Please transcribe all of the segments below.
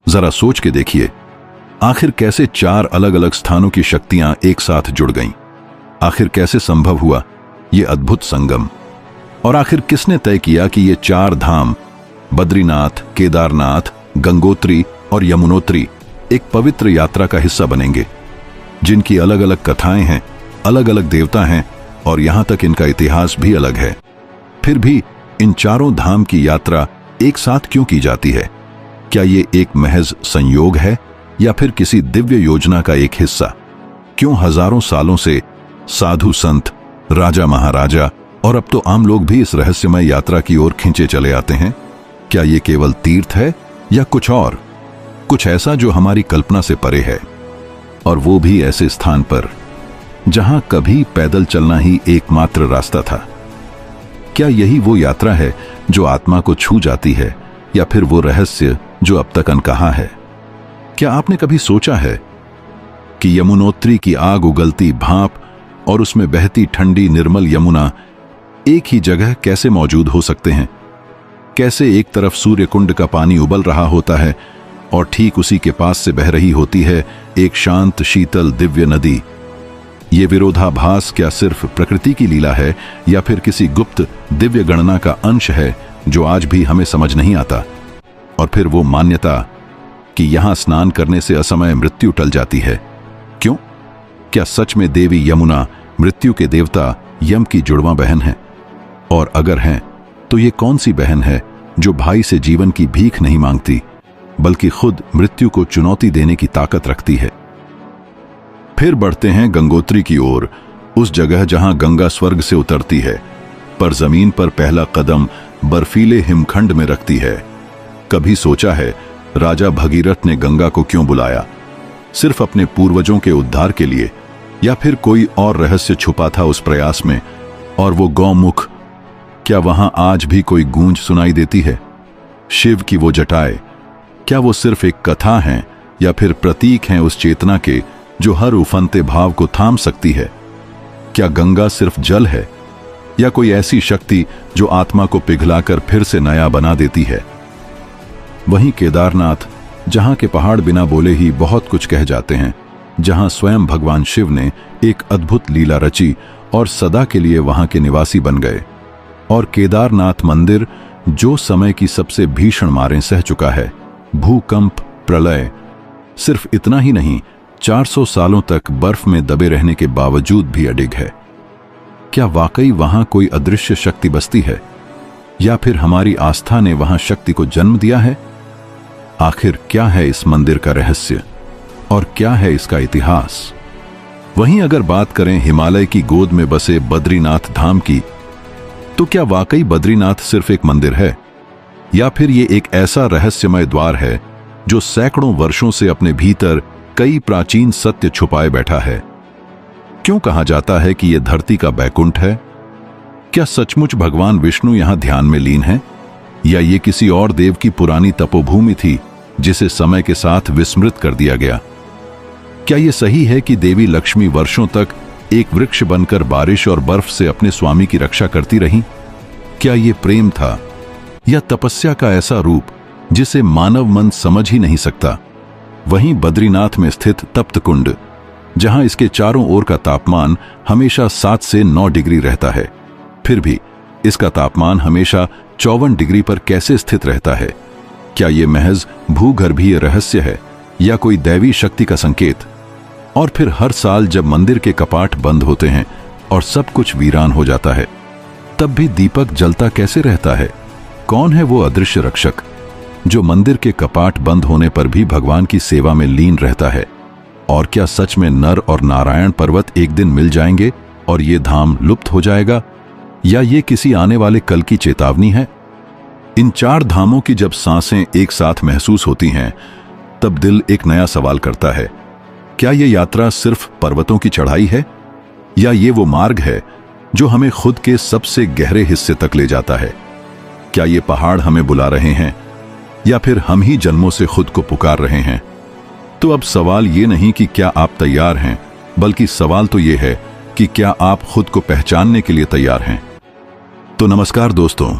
जरा सोच के देखिए, आखिर कैसे चार अलग अलग स्थानों की शक्तियां एक साथ जुड़ गईं? आखिर कैसे संभव हुआ ये अद्भुत संगम? और आखिर किसने तय किया कि ये चार धाम बद्रीनाथ, केदारनाथ, गंगोत्री और यमुनोत्री एक पवित्र यात्रा का हिस्सा बनेंगे, जिनकी अलग अलग कथाएं हैं, अलग अलग देवता हैं और यहां तक इनका इतिहास भी अलग है? फिर भी इन चारों धाम की यात्रा एक साथ क्यों की जाती है? क्या ये एक महज संयोग है या फिर किसी दिव्य योजना का एक हिस्सा? क्यों हजारों सालों से साधु संत, राजा महाराजा और अब तो आम लोग भी इस रहस्यमय यात्रा की ओर खींचे चले आते हैं? क्या ये केवल तीर्थ है या कुछ और, कुछ ऐसा जो हमारी कल्पना से परे है, और वो भी ऐसे स्थान पर जहां कभी पैदल चलना ही एकमात्र रास्ता था? क्या यही वो यात्रा है जो आत्मा को छू जाती है, या फिर वो रहस्य जो अब तक अनकहा है? क्या आपने कभी सोचा है कि यमुनोत्री की आग उगलती भाप और उसमें बहती ठंडी निर्मल यमुना एक ही जगह कैसे मौजूद हो सकते हैं? कैसे एक तरफ सूर्य कुंड का पानी उबल रहा होता है और ठीक उसी के पास से बह रही होती है एक शांत शीतल दिव्य नदी? ये विरोधाभास क्या सिर्फ प्रकृति की लीला है या फिर किसी गुप्त दिव्य गणना का अंश है जो आज भी हमें समझ नहीं आता? और फिर वो मान्यता कि यहां स्नान करने से असमय मृत्यु टल जाती है, क्यों? क्या सच में देवी यमुना मृत्यु के देवता यम की जुड़वां बहन है? और अगर हैं तो ये कौन सी बहन है जो भाई से जीवन की भीख नहीं मांगती, बल्कि खुद मृत्यु को चुनौती देने की ताकत रखती है? फिर बढ़ते हैं गंगोत्री की ओर, उस जगह जहां गंगा स्वर्ग से उतरती है पर जमीन पर पहला कदम बर्फीले हिमखंड में रखती है। कभी सोचा है राजा भगीरथ ने गंगा को क्यों बुलाया? सिर्फ अपने पूर्वजों के उद्धार के लिए, या फिर कोई और रहस्य छुपा था उस प्रयास में? और वो गौमुख, क्या वहां आज भी कोई गूंज सुनाई देती है? शिव की वो जटाएं, क्या वो सिर्फ एक कथा है या फिर प्रतीक हैं उस चेतना के जो हर उफनते भाव को थाम सकती है? क्या गंगा सिर्फ जल है या कोई ऐसी शक्ति जो आत्मा को पिघलाकर फिर से नया बना देती है? वहीं केदारनाथ, जहां के पहाड़ बिना बोले ही बहुत कुछ कह जाते हैं, जहां स्वयं भगवान शिव ने एक अद्भुत लीला रची और सदा के लिए वहां के निवासी बन गए। और केदारनाथ मंदिर जो समय की सबसे भीषण मारें सह चुका है, भूकंप, प्रलय, सिर्फ इतना ही नहीं, 400 सालों तक बर्फ में दबे रहने के बावजूद भी अडिग है। क्या वाकई वहां कोई अदृश्य शक्ति बसती है, या फिर हमारी आस्था ने वहां शक्ति को जन्म दिया है? आखिर क्या है इस मंदिर का रहस्य और क्या है इसका इतिहास? वहीं अगर बात करें हिमालय की गोद में बसे बद्रीनाथ धाम की, तो क्या वाकई बद्रीनाथ सिर्फ एक मंदिर है, या फिर ये एक ऐसा रहस्यमय द्वार है जो सैकड़ों वर्षों से अपने भीतर कई प्राचीन सत्य छुपाए बैठा है? क्यों कहा जाता है कि यह धरती का बैकुंठ है? क्या सचमुच भगवान विष्णु यहां ध्यान में लीन है, या ये किसी और देव की पुरानी तपोभूमि थी जिसे समय के साथ विस्मृत कर दिया गया? क्या यह सही है कि देवी लक्ष्मी वर्षों तक एक वृक्ष बनकर बारिश और बर्फ से अपने स्वामी की रक्षा करती रहीं? क्या यह प्रेम था या तपस्या का ऐसा रूप जिसे मानव मन समझ ही नहीं सकता? वहीं बद्रीनाथ में स्थित तप्त कुंड, जहां इसके चारों ओर का तापमान हमेशा 7 से 9 डिग्री रहता है, फिर भी इसका तापमान हमेशा 54 डिग्री पर कैसे स्थित रहता है? क्या यह महज भूगर्भीय रहस्य है या कोई दैवी शक्ति का संकेत? और फिर हर साल जब मंदिर के कपाट बंद होते हैं और सब कुछ वीरान हो जाता है, तब भी दीपक जलता कैसे रहता है? कौन है वो अदृश्य रक्षक जो मंदिर के कपाट बंद होने पर भी भगवान की सेवा में लीन रहता है? और क्या सच में नर और नारायण पर्वत एक दिन मिल जाएंगे और ये धाम लुप्त हो जाएगा, या ये किसी आने वाले कल की चेतावनी है? इन 4 धामों की जब सांसें एक साथ महसूस होती हैं, तब दिल एक नया सवाल करता है, क्या ये यात्रा सिर्फ पर्वतों की चढ़ाई है, या ये वो मार्ग है जो हमें खुद के सबसे गहरे हिस्से तक ले जाता है? क्या ये पहाड़ हमें बुला रहे हैं, या फिर हम ही जन्मों से खुद को पुकार रहे हैं? तो अब सवाल ये नहीं कि क्या आप तैयार हैं, बल्कि सवाल तो ये है कि क्या आप खुद को पहचानने के लिए तैयार हैं? तो नमस्कार दोस्तों,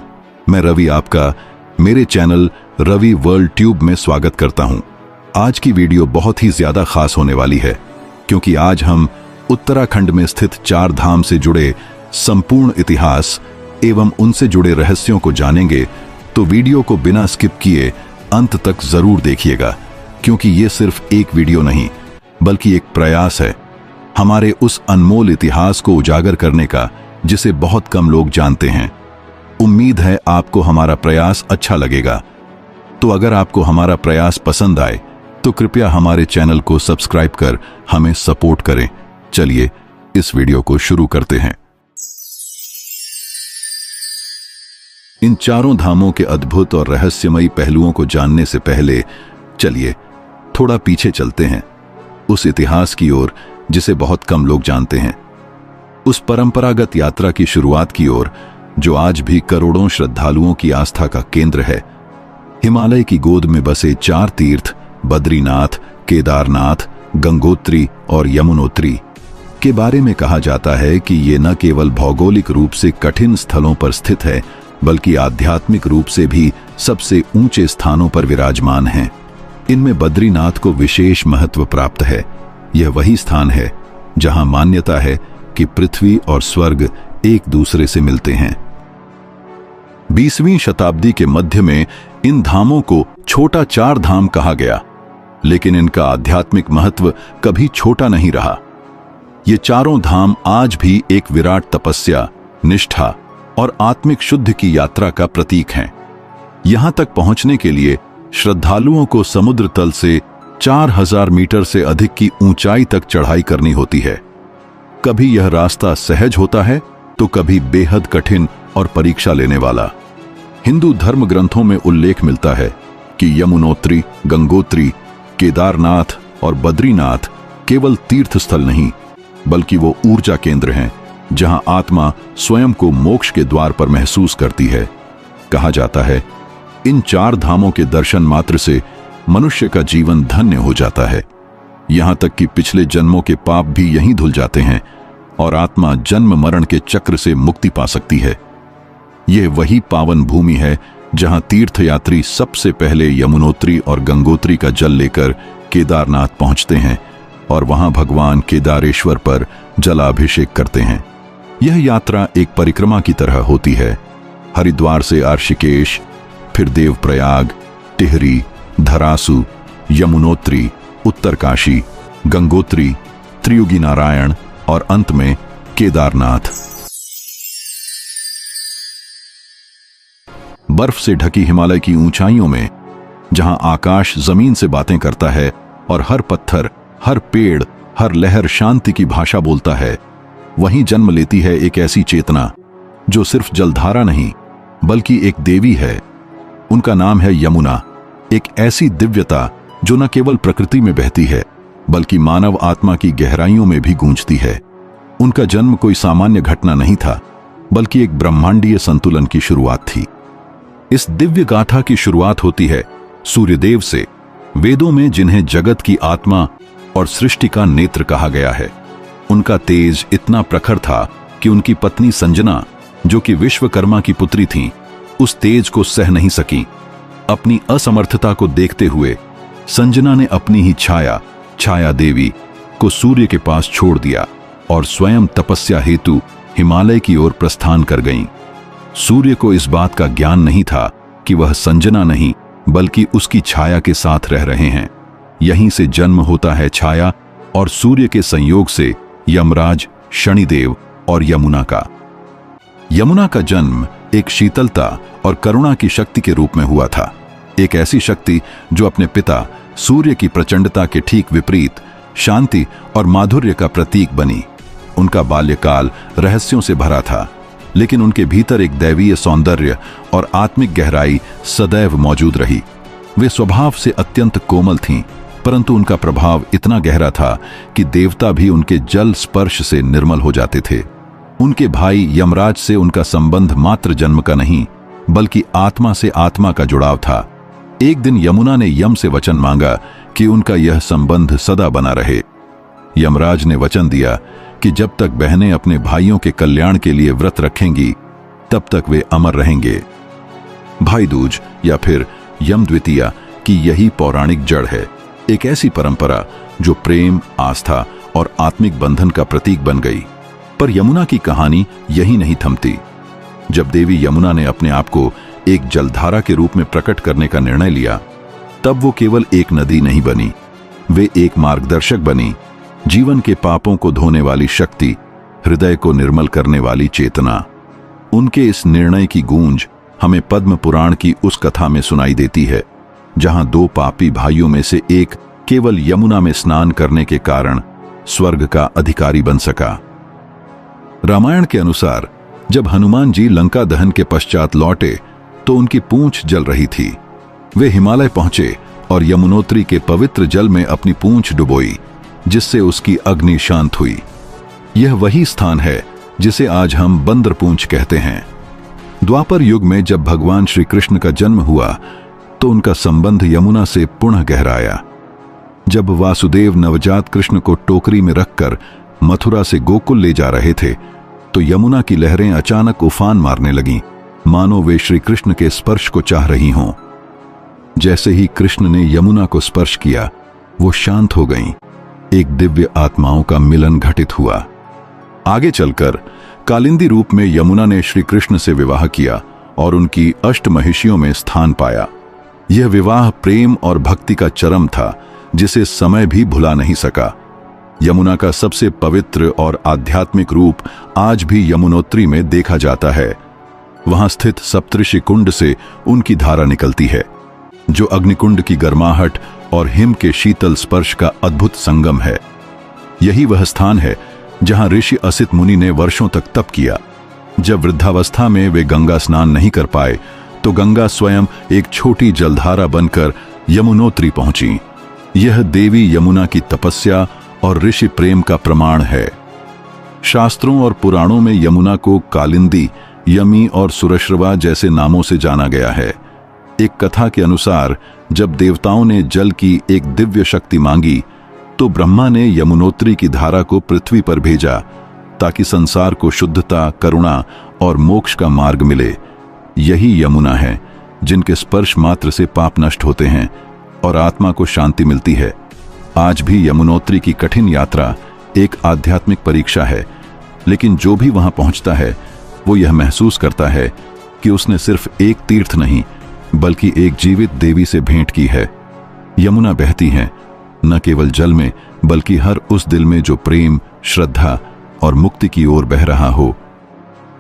मैं रवि आपका मेरे चैनल रवि वर्ल्ड ट्यूब में स्वागत करता हूं। आज की वीडियो बहुत ही ज्यादा खास होने वाली है, क्योंकि आज हम उत्तराखंड में स्थित 4 धाम से जुड़े संपूर्ण इतिहास एवं उनसे जुड़े रहस्यों को जानेंगे। तो वीडियो को बिना स्किप किए अंत तक जरूर देखिएगा, क्योंकि ये सिर्फ एक वीडियो नहीं बल्कि एक प्रयास है हमारे उस अनमोल इतिहास को उजागर करने का जिसे बहुत कम लोग जानते हैं। उम्मीद है आपको हमारा प्रयास अच्छा लगेगा। तो अगर आपको हमारा प्रयास पसंद आए तो कृपया हमारे चैनल को सब्सक्राइब कर हमें सपोर्ट करें। चलिए इस वीडियो को शुरू करते हैं। इन 4 धामों के अद्भुत और रहस्यमयी पहलुओं को जानने से पहले चलिए थोड़ा पीछे चलते हैं, उस इतिहास की ओर जिसे बहुत कम लोग जानते हैं, उस परंपरागत यात्रा की शुरुआत की ओर जो आज भी करोड़ों श्रद्धालुओं की आस्था का केंद्र है। हिमालय की गोद में बसे 4 तीर्थ बद्रीनाथ, केदारनाथ, गंगोत्री और यमुनोत्री के बारे में कहा जाता है कि ये न केवल भौगोलिक रूप से कठिन स्थलों पर स्थित है, बल्कि आध्यात्मिक रूप से भी सबसे ऊंचे स्थानों पर विराजमान हैं। इनमें बद्रीनाथ को विशेष महत्व प्राप्त है। यह वही स्थान है जहां मान्यता है कि पृथ्वी और स्वर्ग एक दूसरे से मिलते हैं। 20वीं शताब्दी के मध्य में इन धामों को छोटा 4 धाम कहा गया, लेकिन इनका आध्यात्मिक महत्व कभी छोटा नहीं रहा। ये 4 धाम आज भी एक विराट तपस्या, निष्ठा और आत्मिक शुद्धि की यात्रा का प्रतीक हैं। यहां तक पहुंचने के लिए श्रद्धालुओं को समुद्र तल से 4000 मीटर से अधिक की ऊंचाई तक चढ़ाई करनी होती है। कभी यह रास्ता सहज होता है तो कभी बेहद कठिन और परीक्षा लेने वाला। हिंदू धर्म ग्रंथों में उल्लेख मिलता है कि यमुनोत्री, गंगोत्री, केदारनाथ और बद्रीनाथ केवल तीर्थ स्थल नहीं, बल्कि वो ऊर्जा केंद्र हैं जहां आत्मा स्वयं को मोक्ष के द्वार पर महसूस करती है। कहा जाता है इन 4 धामों के दर्शन मात्र से मनुष्य का जीवन धन्य हो जाता है। यहां तक कि पिछले जन्मों के पाप भी यहीं धुल जाते हैं और आत्मा जन्म मरण के चक्र से मुक्ति पा सकती है। यह वही पावन भूमि है जहां तीर्थयात्री सबसे पहले यमुनोत्री और गंगोत्री का जल लेकर केदारनाथ पहुंचते हैं और वहां भगवान केदारेश्वर पर जलाभिषेक करते हैं। यह यात्रा एक परिक्रमा की तरह होती है। हरिद्वार से ऋषिकेश, फिर देवप्रयाग, टिहरी, धरासू, यमुनोत्री, उत्तरकाशी, गंगोत्री, त्रियुगी नारायण और अंत में केदारनाथ। बर्फ से ढकी हिमालय की ऊंचाइयों में जहां आकाश जमीन से बातें करता है और हर पत्थर, हर पेड़, हर लहर शांति की भाषा बोलता है, वहीं जन्म लेती है एक ऐसी चेतना जो सिर्फ जलधारा नहीं बल्कि एक देवी है। उनका नाम है यमुना, एक ऐसी दिव्यता जो न केवल प्रकृति में बहती है बल्कि मानव आत्मा की गहराइयों में भी गूंजती है। उनका जन्म कोई सामान्य घटना नहीं था, बल्कि एक ब्रह्मांडीय संतुलन की शुरुआत थी। इस दिव्य गाथा की शुरुआत होती है सूर्यदेव से, वेदों में जिन्हें जगत की आत्मा और सृष्टि का नेत्र कहा गया है। उनका तेज इतना प्रखर था कि उनकी पत्नी संजना, जो कि विश्वकर्मा की पुत्री थीं, उस तेज को सह नहीं सकी। अपनी असमर्थता को देखते हुए संजना ने अपनी ही छाया देवी को सूर्य के पास छोड़ दिया और स्वयं तपस्या हेतु हिमालय की ओर प्रस्थान कर गईं। सूर्य को इस बात का ज्ञान नहीं था कि वह संजना नहीं बल्कि उसकी छाया के साथ रह रहे हैं। यहीं से जन्म होता है छाया और सूर्य के संयोग से यमराज, शनिदेव और यमुना का। यमुना का जन्म एक शीतलता और करुणा की शक्ति के रूप में हुआ था, एक ऐसी शक्ति जो अपने पिता सूर्य की प्रचंडता के ठीक विपरीत शांति और माधुर्य का प्रतीक बनी। उनका बाल्यकाल रहस्यों से भरा था, लेकिन उनके भीतर एक दैवीय सौंदर्य और आत्मिक गहराई सदैव मौजूद रही। वे स्वभाव से अत्यंत कोमल थीं, परंतु उनका प्रभाव इतना गहरा था कि देवता भी उनके जल स्पर्श से निर्मल हो जाते थे। उनके भाई यमराज से उनका संबंध मात्र जन्म का नहीं बल्कि आत्मा से आत्मा का जुड़ाव था। एक दिन यमुना ने यम से वचन मांगा कि उनका यह संबंध सदा बना रहे। यमराज ने वचन दिया कि जब तक बहनें अपने भाइयों के कल्याण के लिए व्रत रखेंगी तब तक वे अमर रहेंगे। भाई दूज या फिर यम द्वितीया की यही पौराणिक जड़ है। एक ऐसी परंपरा जो प्रेम, आस्था और आत्मिक बंधन का प्रतीक बन गई। पर यमुना की कहानी यही नहीं थमती। जब देवी यमुना ने अपने आप को एक जलधारा के रूप में प्रकट करने का निर्णय लिया, तब वो केवल एक नदी नहीं बनी, वे एक मार्गदर्शक बनी, जीवन के पापों को धोने वाली शक्ति, हृदय को निर्मल करने वाली चेतना। उनके इस निर्णय की गूंज हमें पद्म पुराण की उस कथा में सुनाई देती है, जहां दो पापी भाइयों में से एक केवल यमुना में स्नान करने के कारण स्वर्ग का अधिकारी बन सका। रामायण के अनुसार जब हनुमान जी लंका दहन के पश्चात लौटे तो उनकी पूंछ जल रही थी। वे हिमालय पहुंचे और यमुनोत्री के पवित्र जल में अपनी पूंछ डुबोई, जिससे उसकी अग्नि शांत हुई। यह वही स्थान है जिसे आज हम बंदर पूंछ कहते हैं। द्वापर युग में जब भगवान श्री कृष्ण का जन्म हुआ तो उनका संबंध यमुना से पुनः गहराया। जब वासुदेव नवजात कृष्ण को टोकरी में रखकर मथुरा से गोकुल ले जा रहे थे तो यमुना की लहरें अचानक उफान मारने लगीं, मानो वे श्री कृष्ण के स्पर्श को चाह रही हों। जैसे ही कृष्ण ने यमुना को स्पर्श किया, वो शांत हो गईं। एक दिव्य आत्माओं का मिलन घटित हुआ। आगे चलकर कालिंदी रूप में यमुना ने श्री कृष्ण से विवाह किया और उनकी अष्टमहिषियों में स्थान पाया। यह विवाह प्रेम और भक्ति का चरम था, जिसे समय भी भुला नहीं सका। यमुना का सबसे पवित्र और आध्यात्मिक रूप आज भी यमुनोत्री में देखा जाता है। वहां स्थित सप्तऋषि कुंड से उनकी धारा निकलती है, जो अग्निकुंड की गर्माहट और हिम के शीतल स्पर्श का अद्भुत संगम है। यही वह स्थान है जहां ऋषि असित मुनि ने वर्षों तक तप किया। जब वृद्धावस्था में वे गंगा स्नान नहीं कर पाए तो गंगा स्वयं एक छोटी जलधारा बनकर यमुनोत्री पहुंची। यह देवी यमुना की तपस्या और ऋषि प्रेम का प्रमाण है। शास्त्रों और पुराणों में यमुना को कालिंदी, यमी और सुरश्रवा जैसे नामों से जाना गया है। एक कथा के अनुसार जब देवताओं ने जल की एक दिव्य शक्ति मांगी तो ब्रह्मा ने यमुनोत्री की धारा को पृथ्वी पर भेजा ताकि संसार को शुद्धता, करुणा और मोक्ष का मार्ग मिले। यही यमुना है जिनके स्पर्श मात्र से पाप नष्ट होते हैं और आत्मा को शांति मिलती है। आज भी यमुनोत्री की कठिन यात्रा एक आध्यात्मिक परीक्षा है, लेकिन जो भी वहां पहुंचता है वो यह महसूस करता है कि उसने सिर्फ एक तीर्थ नहीं बल्कि एक जीवित देवी से भेंट की है। यमुना बहती है न केवल जल में बल्कि हर उस दिल में जो प्रेम, श्रद्धा और मुक्ति की ओर बह रहा हो।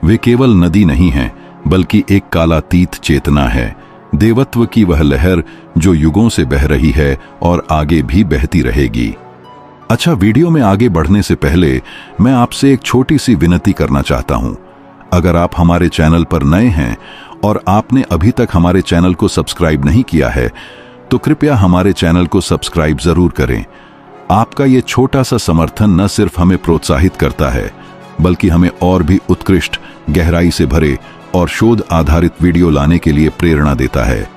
वे केवल नदी नहीं है बल्कि एक कालातीत चेतना है, देवत्व की वह लहर जो युगों से बह रही है और आगे भी बहती रहेगी। अच्छा, वीडियो में आगे बढ़ने से पहले मैं आपसे एक छोटी सी विनती करना चाहता हूं। अगर आप हमारे चैनल पर नए हैं और आपने अभी तक हमारे चैनल को सब्सक्राइब नहीं किया है तो कृपया हमारे चैनल को सब्सक्राइब जरूर करें। आपका ये छोटा सा समर्थन न सिर्फ हमें प्रोत्साहित करता है बल्कि हमें और भी उत्कृष्ट, गहराई से भरे और शोध आधारित वीडियो लाने के लिए प्रेरणा देता है।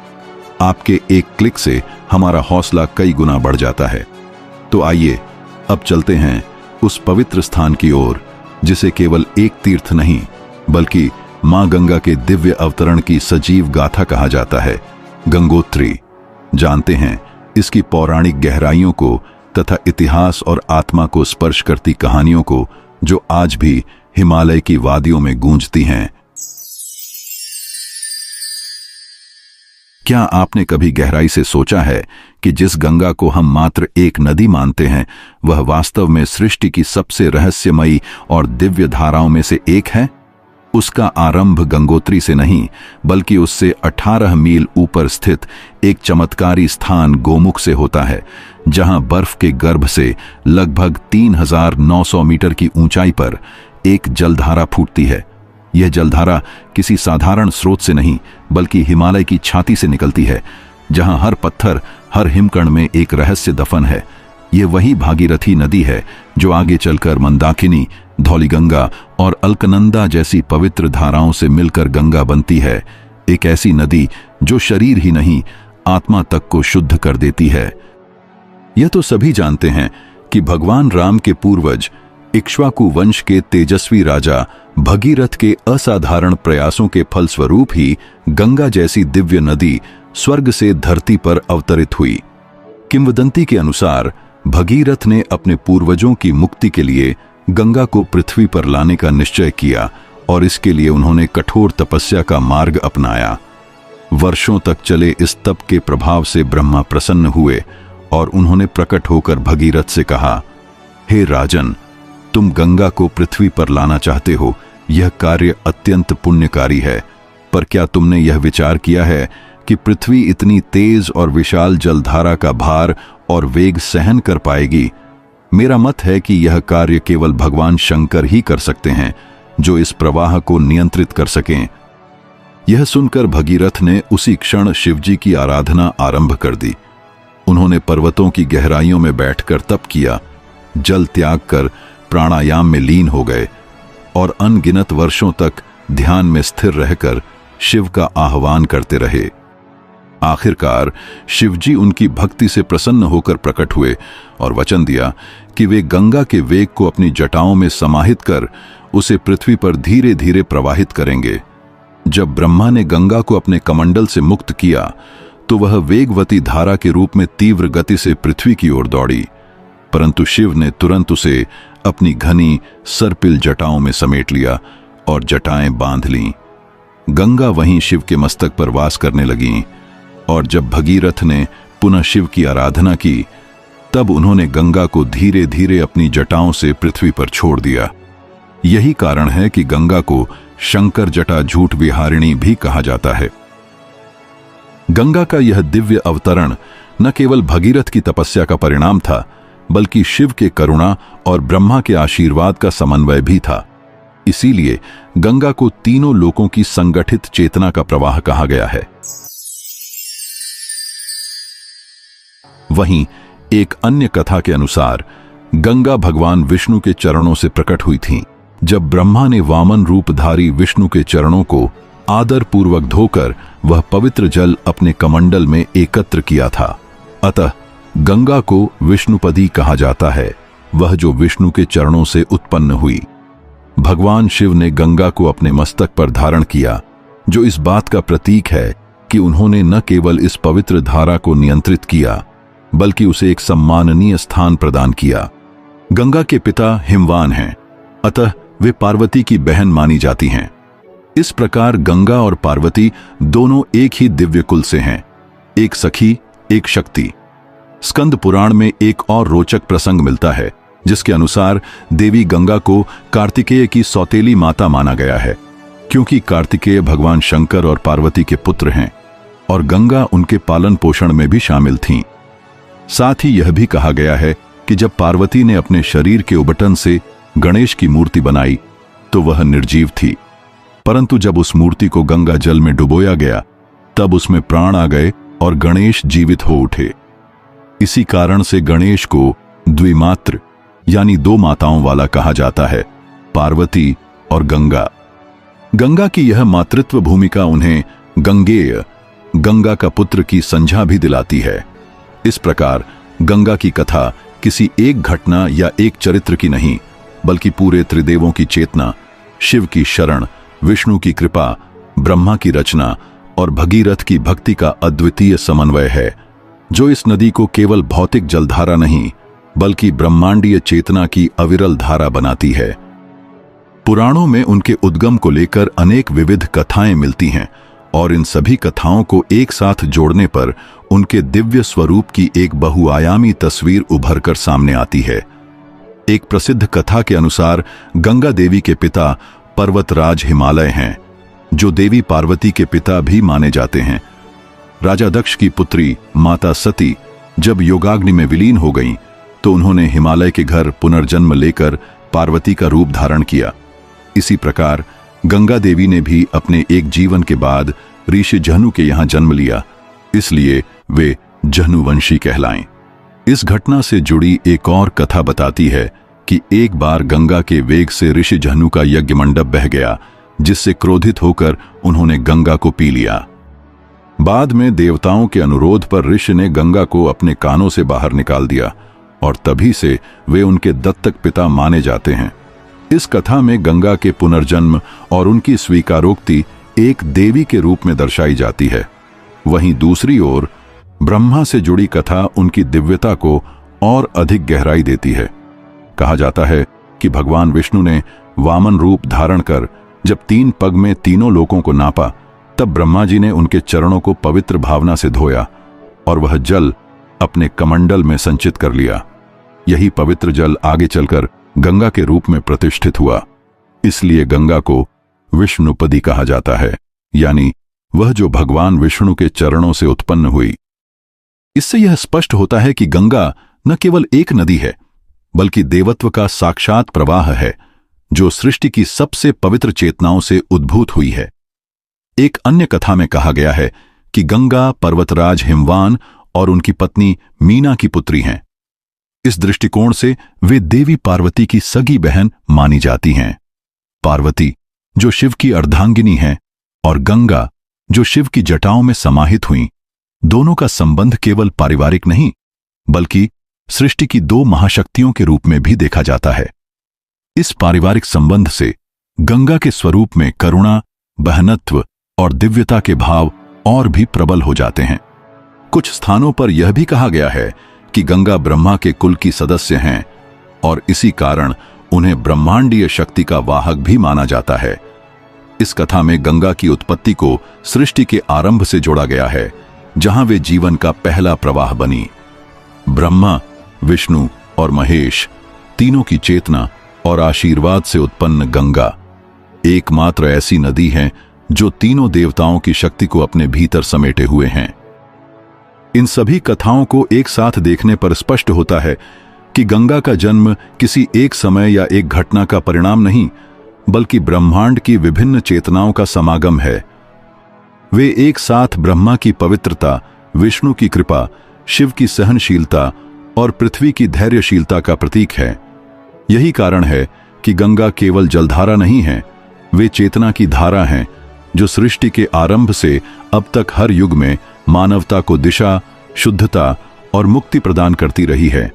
आपके एक क्लिक से हमारा हौसला कई गुना बढ़ जाता है। तो आइए अब चलते हैं उस पवित्र स्थान की ओर जिसे केवल एक तीर्थ नहीं बल्कि मां गंगा के दिव्य अवतरण की सजीव गाथा कहा जाता है, गंगोत्री। जानते हैं इसकी पौराणिक गहराइयों को तथा इतिहास और आत्मा को स्पर्श करती कहानियों को, जो आज भी हिमालय की वादियों में गूंजती हैं। क्या आपने कभी गहराई से सोचा है कि जिस गंगा को हम मात्र एक नदी मानते हैं वह वास्तव में सृष्टि की सबसे रहस्यमयी और दिव्य धाराओं में से एक है? उसका आरंभ गंगोत्री से नहीं बल्कि उससे 18 मील ऊपर स्थित एक चमत्कारी स्थान गोमुख से होता है, जहां बर्फ के गर्भ से लगभग 3900 मीटर की ऊंचाई पर एक जलधारा फूटती है। यह जलधारा किसी साधारण स्रोत से नहीं बल्कि हिमालय की छाती से निकलती है, जहां हर पत्थर, हर हिमकण में एक रहस्य दफन है। यह वही भागीरथी नदी है जो आगे चलकर मंदाकिनी, धौलीगंगा और अलकनंदा जैसी पवित्र धाराओं से मिलकर गंगा बनती है। एक ऐसी नदी जो शरीर ही नहीं आत्मा तक को शुद्ध कर देती है। यह तो सभी जानते हैं कि भगवान राम के पूर्वज इक्ष्वाकु वंश के तेजस्वी राजा भगीरथ के असाधारण प्रयासों के फलस्वरूप ही गंगा जैसी दिव्य नदी स्वर्ग से धरती पर अवतरित हुई। किंवदंती के अनुसार भगीरथ ने अपने पूर्वजों की मुक्ति के लिए गंगा को पृथ्वी पर लाने का निश्चय किया और इसके लिए उन्होंने कठोर तपस्या का मार्ग अपनाया। वर्षों तक चले इस तप के प्रभाव से ब्रह्मा प्रसन्न हुए और उन्होंने प्रकट होकर भगीरथ से कहा, हे राजन, तुम गंगा को पृथ्वी पर लाना चाहते हो, यह कार्य अत्यंत पुण्यकारी है, पर क्या तुमने यह विचार किया है कि पृथ्वी इतनी तेज और विशाल जलधारा का भार और वेग सहन कर पाएगी? मेरा मत है कि यह कार्य केवल भगवान शंकर ही कर सकते हैं, जो इस प्रवाह को नियंत्रित कर सकें। यह सुनकर भगीरथ ने उसी क्षण शिवजी की आराधना आरंभ कर दी। उन्होंने पर्वतों की गहराइयों में बैठकर तप किया, जल त्याग कर प्राणायाम में लीन हो गए और अनगिनत वर्षों तक ध्यान में स्थिर रहकर शिव का आह्वान करते रहे। आखिरकार शिवजी उनकी भक्ति से प्रसन्न होकर प्रकट हुए और वचन दिया कि वे गंगा के वेग को अपनी जटाओं में समाहित कर उसे पृथ्वी पर धीरे धीरे प्रवाहित करेंगे। जब ब्रह्मा ने गंगा को अपने कमंडल से मुक्त किया तो वह वेगवती धारा के रूप में तीव्र गति से पृथ्वी की ओर दौड़ी, परंतु शिव ने तुरंत उसे अपनी घनी सर्पिल जटाओं में समेट लिया और जटाएं बांध लीं। गंगा वहीं शिव के मस्तक पर वास करने लगीं और जब भगीरथ ने पुनः शिव की आराधना की तब उन्होंने गंगा को धीरे धीरे अपनी जटाओं से पृथ्वी पर छोड़ दिया। यही कारण है कि गंगा को शंकर जटा झूठ विहारिणी भी कहा जाता है। गंगा का यह दिव्य अवतरण न केवल भगीरथ की तपस्या का परिणाम था, बल्कि शिव के करुणा और ब्रह्मा के आशीर्वाद का समन्वय भी था। इसीलिए गंगा को तीनों लोकों की संगठित चेतना का प्रवाह कहा गया है। वहीं एक अन्य कथा के अनुसार गंगा भगवान विष्णु के चरणों से प्रकट हुई थीं। जब ब्रह्मा ने वामन रूपधारी विष्णु के चरणों को आदर पूर्वक धोकर वह पवित्र जल अपने कमंडल में एकत्र किया था, अतः गंगा को विष्णुपदी कहा जाता है, वह जो विष्णु के चरणों से उत्पन्न हुई। भगवान शिव ने गंगा को अपने मस्तक पर धारण किया, जो इस बात का प्रतीक है कि उन्होंने न केवल इस पवित्र धारा को नियंत्रित किया, बल्कि उसे एक सम्माननीय स्थान प्रदान किया। गंगा के पिता हिमवान हैं, अतः वे पार्वती की बहन मानी जाती हैं। इस प्रकार गंगा और पार्वती दोनों एक ही दिव्य कुल से हैं, एक सखी एक शक्ति। स्कंद पुराण में एक और रोचक प्रसंग मिलता है, जिसके अनुसार देवी गंगा को कार्तिकेय की सौतेली माता माना गया है, क्योंकि कार्तिकेय भगवान शंकर और पार्वती के पुत्र हैं और गंगा उनके पालन पोषण में भी शामिल थीं। साथ ही यह भी कहा गया है कि जब पार्वती ने अपने शरीर के उबटन से गणेश की मूर्ति बनाई तो वह निर्जीव थी, परंतु जब उस मूर्ति को गंगा जल में डुबोया गया तब उसमें प्राण आ गए और गणेश जीवित हो उठे। इसी कारण से गणेश को द्विमात्र यानी दो माताओं वाला कहा जाता है, पार्वती और गंगा। गंगा की यह मातृत्व भूमिका उन्हें गंगेय, गंगा का पुत्र की संज्ञा भी दिलाती है। इस प्रकार गंगा की कथा किसी एक घटना या एक चरित्र की नहीं, बल्कि पूरे त्रिदेवों की चेतना, शिव की शरण, विष्णु की कृपा, ब्रह्मा की रचना और भगीरथ की भक्ति का अद्वितीय समन्वय है, जो इस नदी को केवल भौतिक जलधारा नहीं बल्कि ब्रह्मांडीय चेतना की अविरल धारा बनाती है। पुराणों में उनके उद्गम को लेकर अनेक विविध कथाएं मिलती हैं और इन सभी कथाओं को एक साथ जोड़ने पर उनके दिव्य स्वरूप की एक बहुआयामी तस्वीर उभर कर सामने आती है। एक प्रसिद्ध कथा के अनुसार गंगा देवी के पिता पर्वतराज हिमालय हैं, जो देवी पार्वती के पिता भी माने जाते हैं। राजा दक्ष की पुत्री माता सती जब योगाग्नि में विलीन हो गईं, तो उन्होंने हिमालय के घर पुनर्जन्म लेकर पार्वती का रूप धारण किया। इसी प्रकार गंगा देवी ने भी अपने एक जीवन के बाद ऋषि जहनु के यहाँ जन्म लिया, इसलिए वे जहनुवंशी कहलाएं। इस घटना से जुड़ी एक और कथा बताती है कि एक बार गंगा के वेग से ऋषि जहनु का यज्ञ मंडप बह गया, जिससे क्रोधित होकर उन्होंने गंगा को पी लिया। बाद में देवताओं के अनुरोध पर ऋषि ने गंगा को अपने कानों से बाहर निकाल दिया और तभी से वे उनके दत्तक पिता माने जाते हैं। इस कथा में गंगा के पुनर्जन्म और उनकी स्वीकारोक्ति एक देवी के रूप में दर्शाई जाती है। वहीं दूसरी ओर ब्रह्मा से जुड़ी कथा उनकी दिव्यता को और अधिक गहराई देती है। कहा जाता है कि भगवान विष्णु ने वामन रूप धारण कर जब 3 पग में तीनों लोकों को नापा, तब ब्रह्मा जी ने उनके चरणों को पवित्र भावना से धोया और वह जल अपने कमंडल में संचित कर लिया। यही पवित्र जल आगे चलकर गंगा के रूप में प्रतिष्ठित हुआ। इसलिए गंगा को विष्णुपदी कहा जाता है, यानी वह जो भगवान विष्णु के चरणों से उत्पन्न हुई। इससे यह स्पष्ट होता है कि गंगा न केवल एक नदी है, बल्कि देवत्व का साक्षात प्रवाह है, जो सृष्टि की सबसे पवित्र चेतनाओं से उद्भूत हुई है। एक अन्य कथा में कहा गया है कि गंगा पर्वतराज हिमवान और उनकी पत्नी मीना की पुत्री हैं। इस दृष्टिकोण से वे देवी पार्वती की सगी बहन मानी जाती हैं। पार्वती जो शिव की अर्धांगिनी हैं और गंगा जो शिव की जटाओं में समाहित हुईं, दोनों का संबंध केवल पारिवारिक नहीं, बल्कि सृष्टि की 2 महाशक्तियों के रूप में भी देखा जाता है। इस पारिवारिक संबंध से गंगा के स्वरूप में करुणा, बहनत्व और दिव्यता के भाव और भी प्रबल हो जाते हैं। कुछ स्थानों पर यह भी कहा गया है कि गंगा ब्रह्मा के कुल की सदस्य हैं और इसी कारण उन्हें ब्रह्मांडीय शक्ति का वाहक भी माना जाता है। इस कथा में गंगा की उत्पत्ति को सृष्टि के आरंभ से जोड़ा गया है, जहां वे जीवन का पहला प्रवाह बनी। ब्रह्मा, विष्णु और महेश तीनों की चेतना और आशीर्वाद से उत्पन्न गंगा एकमात्र ऐसी नदी है जो तीनों देवताओं की शक्ति को अपने भीतर समेटे हुए हैं। इन सभी कथाओं को एक साथ देखने पर स्पष्ट होता है कि गंगा का जन्म किसी एक समय या एक घटना का परिणाम नहीं, बल्कि ब्रह्मांड की विभिन्न चेतनाओं का समागम है। वे एक साथ ब्रह्मा की पवित्रता, विष्णु की कृपा, शिव की सहनशीलता और पृथ्वी की धैर्यशीलता का प्रतीक है। यही कारण है कि गंगा केवल जलधारा नहीं है, वे चेतना की धारा हैं जो सृष्टि के आरंभ से अब तक हर युग में मानवता को दिशा, शुद्धता और मुक्ति प्रदान करती रही है।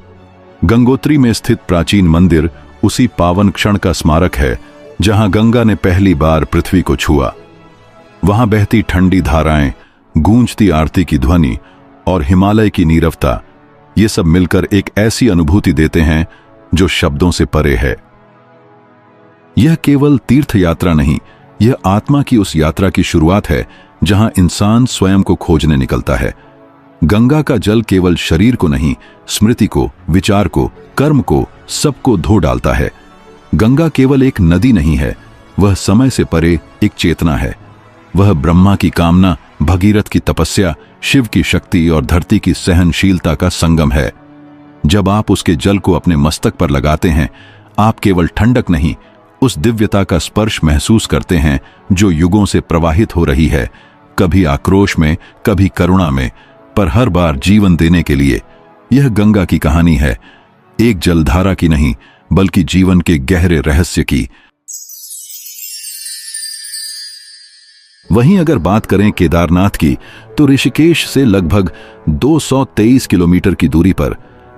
गंगोत्री में स्थित प्राचीन मंदिर उसी पावन क्षण का स्मारक है जहां गंगा ने पहली बार पृथ्वी को छुआ। वहां बहती ठंडी धाराएं, गूंजती आरती की ध्वनि और हिमालय की नीरवता, ये सब मिलकर एक ऐसी अनुभूति देते हैं जो शब्दों से परे है। यह केवल तीर्थ यात्रा नहीं, यह आत्मा की उस यात्रा की शुरुआत है जहां इंसान स्वयं को खोजने निकलता है। गंगा का जल केवल शरीर को नहीं, स्मृति को, विचार को, कर्म को, सबको धो डालता है। गंगा केवल एक नदी नहीं है, वह समय से परे एक चेतना है। वह ब्रह्मा की कामना, भगीरथ की तपस्या, शिव की शक्ति और धरती की सहनशीलता का संगम है। जब आप उसके जल को अपने मस्तक पर लगाते हैं, आप केवल ठंडक नहीं, उस दिव्यता का स्पर्श महसूस करते हैं जो युगों से प्रवाहित हो रही है, कभी आक्रोश में, कभी करुणा में, पर हर बार जीवन देने के लिए। यह गंगा की कहानी है, एक जलधारा की नहीं, बल्कि जीवन के गहरे रहस्य की। वहीं अगर बात करें केदारनाथ की, तो ऋषिकेश से लगभग 223 किलोमीटर की दूरी पर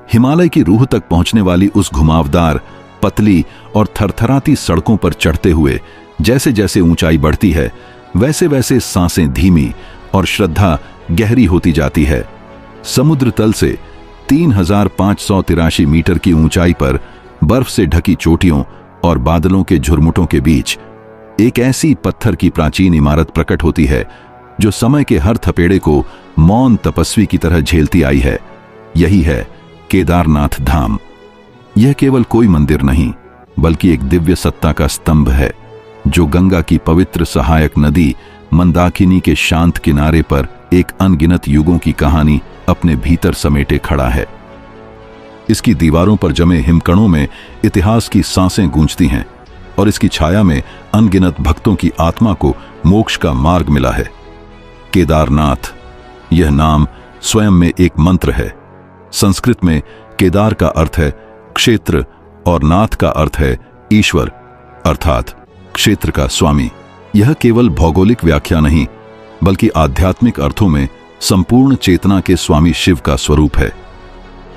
हिमालय की रूह तक पहुंचने वाली उस घुमावदार, पतली और थरथराती सड़कों पर चढ़ते हुए जैसे जैसे ऊंचाई बढ़ती है, वैसे वैसे सांसें धीमी और श्रद्धा गहरी होती जाती है। समुद्र तल से 3583 मीटर की ऊंचाई पर बर्फ से ढकी चोटियों और बादलों के झुरमुटों के बीच एक ऐसी पत्थर की प्राचीन इमारत प्रकट होती है जो समय के हर थपेड़े को मौन तपस्वी की तरह झेलती आई है। यही है केदारनाथ धाम। यह केवल कोई मंदिर नहीं, बल्कि एक दिव्य सत्ता का स्तंभ है जो गंगा की पवित्र सहायक नदी मंदाकिनी के शांत किनारे पर एक अनगिनत युगों की कहानी अपने भीतर समेटे खड़ा है। इसकी दीवारों पर जमे हिमकणों में इतिहास की सांसें गूंजती हैं और इसकी छाया में अनगिनत भक्तों की आत्मा को मोक्ष का मार्ग मिला है। केदारनाथ, यह नाम स्वयं में एक मंत्र है। संस्कृत में केदार का अर्थ है क्षेत्र और नाथ का अर्थ है ईश्वर, अर्थात क्षेत्र का स्वामी। यह केवल भौगोलिक व्याख्या नहीं, बल्कि आध्यात्मिक अर्थों में संपूर्ण चेतना के स्वामी शिव का स्वरूप है।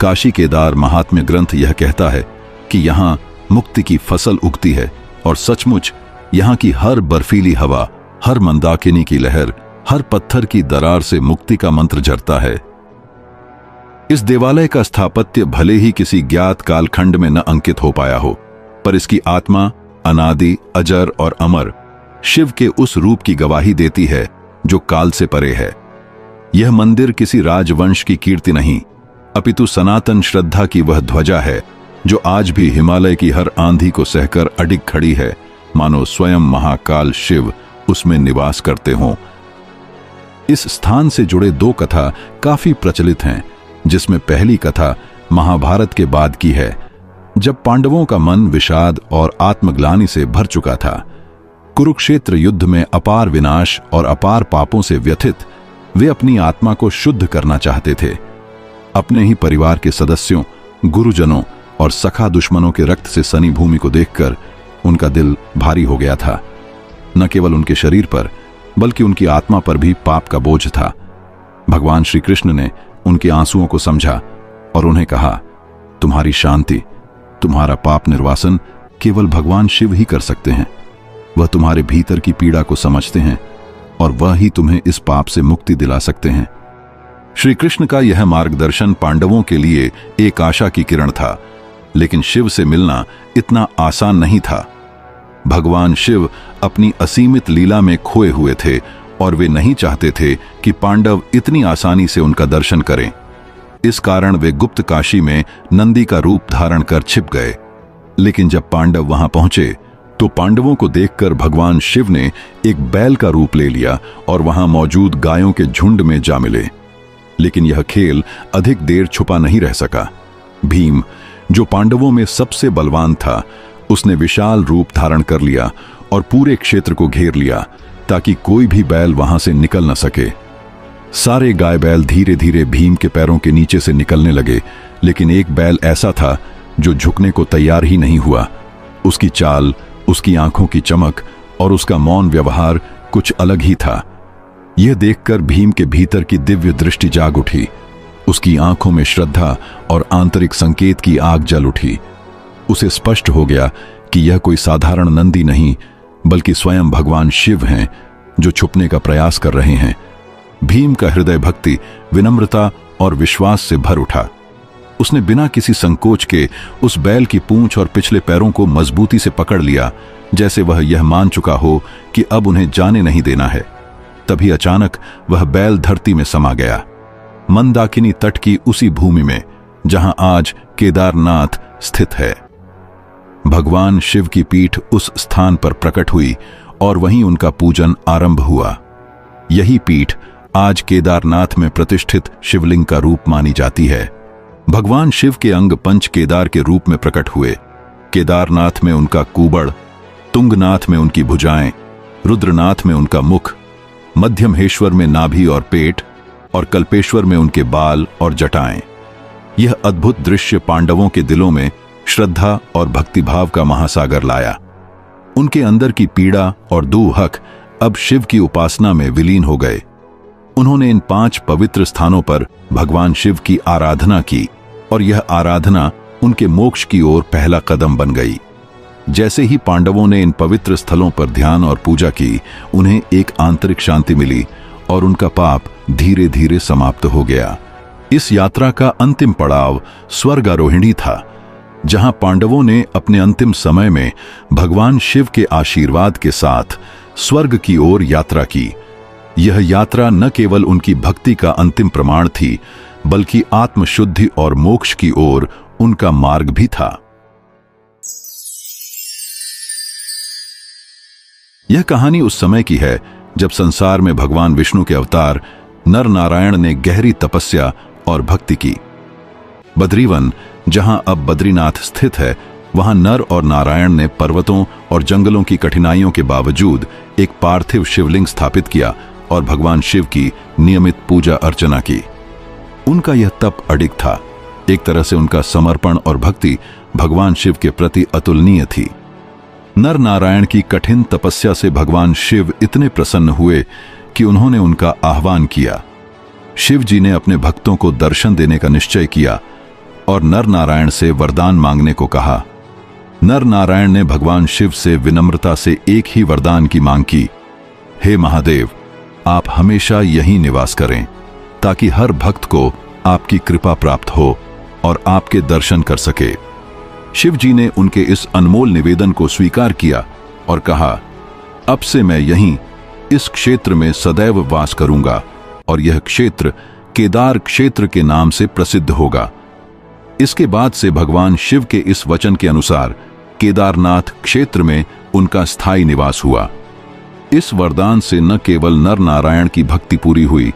काशी केदार महात्म्य ग्रंथ यह कहता है कि यहाँ मुक्ति की फसल उगती है और सचमुच यहाँ की हर बर्फीली हवा, हर मंदाकिनी की लहर, हर पत्थर की दरार से मुक्ति का मंत्र झरता है। इस देवालय का स्थापत्य भले ही किसी ज्ञात कालखंड में न अंकित हो पाया हो, पर इसकी आत्मा अनादि, अजर और अमर शिव के उस रूप की गवाही देती है जो काल से परे है। यह मंदिर किसी राजवंश की कीर्ति नहीं, अपितु सनातन श्रद्धा की वह ध्वजा है जो आज भी हिमालय की हर आंधी को सहकर अडिग खड़ी है, मानो स्वयं महाकाल शिव उसमें निवास करते हों। इस स्थान से जुड़े दो कथा काफी प्रचलित हैं, जिसमें पहली कथा महाभारत के बाद की है, जब पांडवों का मन विषाद और आत्मग्लानि से भर चुका था। कुरुक्षेत्र युद्ध में अपार विनाश और अपार पापों से व्यथित वे अपनी आत्मा को शुद्ध करना चाहते थे। अपने ही परिवार के सदस्यों, गुरुजनों और सखा दुश्मनों के रक्त से सनी भूमि को देखकर उनका दिल भारी हो गया था। न केवल उनके शरीर पर बल्कि उनकी आत्मा पर भी पाप का बोझ था। भगवान श्री कृष्ण ने उनके आंसुओं को समझा और उन्हें कहा, तुम्हारी शांति, तुम्हारा पाप निर्वासन केवल भगवान शिव ही कर सकते हैं। वह तुम्हारे भीतर की पीड़ा को समझते हैं और वह ही तुम्हें इस पाप से मुक्ति दिला सकते हैं। श्री कृष्ण का यह मार्गदर्शन पांडवों के लिए एक आशा की किरण था, लेकिन शिव से मिलना इतना आसान नहीं था। भगवान शिव अपनी असीमित लीला में खोए हुए थे और वे नहीं चाहते थे कि पांडव इतनी आसानी से उनका दर्शन करें। इस कारण वे गुप्त काशी में नंदी का रूप धारण कर छिप गए। लेकिन जब पांडव वहां पहुंचे तो पांडवों को देखकर भगवान शिव ने एक बैल का रूप ले लिया और वहां मौजूद गायों के झुंड में जा मिले। लेकिन यह खेल अधिक देर छुपा नहीं रह सका। भीम, जो पांडवों में सबसे बलवान था, उसने विशाल रूप धारण कर लिया और पूरे क्षेत्र को घेर लिया ताकि कोई भी बैल वहां से निकल न सके। सारे गाय बैल धीरे धीरे भीम के पैरों के नीचे से निकलने लगे, लेकिन एक बैल ऐसा था जो झुकने को तैयार ही नहीं हुआ। उसकी चाल, उसकी आंखों की चमक और उसका मौन व्यवहार कुछ अलग ही था। यह देखकर भीम के भीतर की दिव्य दृष्टि जाग उठी। उसकी आंखों में श्रद्धा और आंतरिक संकेत की आग जल उठी। उसे स्पष्ट हो गया कि यह कोई साधारण नंदी नहीं, बल्कि स्वयं भगवान शिव हैं जो छुपने का प्रयास कर रहे हैं। भीम का हृदय भक्ति, विनम्रता और विश्वास से भर उठा। उसने बिना किसी संकोच के उस बैल की पूंछ और पिछले पैरों को मजबूती से पकड़ लिया, जैसे वह यह मान चुका हो कि अब उन्हें जाने नहीं देना है। तभी अचानक वह बैल धरती में समा गया, मंदाकिनी तट की उसी भूमि में जहां आज केदारनाथ स्थित है। भगवान शिव की पीठ उस स्थान पर प्रकट हुई और वहीं उनका पूजन आरंभ हुआ। यही पीठ आज केदारनाथ में प्रतिष्ठित शिवलिंग का रूप मानी जाती है। भगवान शिव के अंग पंच केदार के रूप में प्रकट हुए। केदारनाथ में उनका कूबड़, तुंगनाथ में उनकी भुजाएं, रुद्रनाथ में उनका मुख, मध्यमहेश्वर में नाभि और पेट और कल्पेश्वर में उनके बाल और जटाएं। यह अद्भुत दृश्य पांडवों के दिलों में श्रद्धा और भक्तिभाव का महासागर लाया। उनके अंदर की पीड़ा और दुहक अब शिव की उपासना में विलीन हो गए। उन्होंने इन 5 पवित्र स्थानों पर भगवान शिव की आराधना की और यह आराधना उनके मोक्ष की ओर पहला कदम बन गई। जैसे ही पांडवों ने इन पवित्र स्थलों पर ध्यान और पूजा की, उन्हें एक आंतरिक शांति मिली और उनका पाप धीरे धीरे समाप्त हो गया। इस यात्रा का अंतिम पड़ाव स्वर्गारोहिणी था, जहां पांडवों ने अपने अंतिम समय में भगवान शिव के आशीर्वाद के साथ स्वर्ग की ओर यात्रा की। यह यात्रा न केवल उनकी भक्ति का अंतिम प्रमाण थी, बल्कि आत्मशुद्धि और मोक्ष की ओर उनका मार्ग भी था। यह कहानी उस समय की है जब संसार में भगवान विष्णु के अवतार नर नारायण ने गहरी तपस्या और भक्ति की। बद्रीवन, जहां अब बद्रीनाथ स्थित है, वहां नर और नारायण ने पर्वतों और जंगलों की कठिनाइयों के बावजूद एक पार्थिव शिवलिंग स्थापित किया और भगवान शिव की नियमित पूजा अर्चना की। उनका यह तप अडिग था। एक तरह से उनका समर्पण और भक्ति भगवान शिव के प्रति अतुलनीय थी। नर नारायण की कठिन तपस्या से भगवान शिव इतने प्रसन्न हुए कि उन्होंने उनका आह्वान किया। शिव जी ने अपने भक्तों को दर्शन देने का निश्चय किया और नर नारायण से वरदान मांगने को कहा। नर नारायण ने भगवान शिव से विनम्रता से एक ही वरदान की मांग की, हे महादेव, आप हमेशा यहीं निवास करें ताकि हर भक्त को आपकी कृपा प्राप्त हो और आपके दर्शन कर सके। शिव जी ने उनके इस अनमोल निवेदन को स्वीकार किया और कहा, अब से मैं यहीं इस क्षेत्र में सदैव वास करूंगा और यह क्षेत्र केदार क्षेत्र के नाम से प्रसिद्ध होगा। इसके बाद से भगवान शिव के इस वचन के अनुसार केदारनाथ क्षेत्र में उनका स्थायी निवास हुआ। इस वरदान से न केवल नर नारायण की भक्ति पूरी हुई,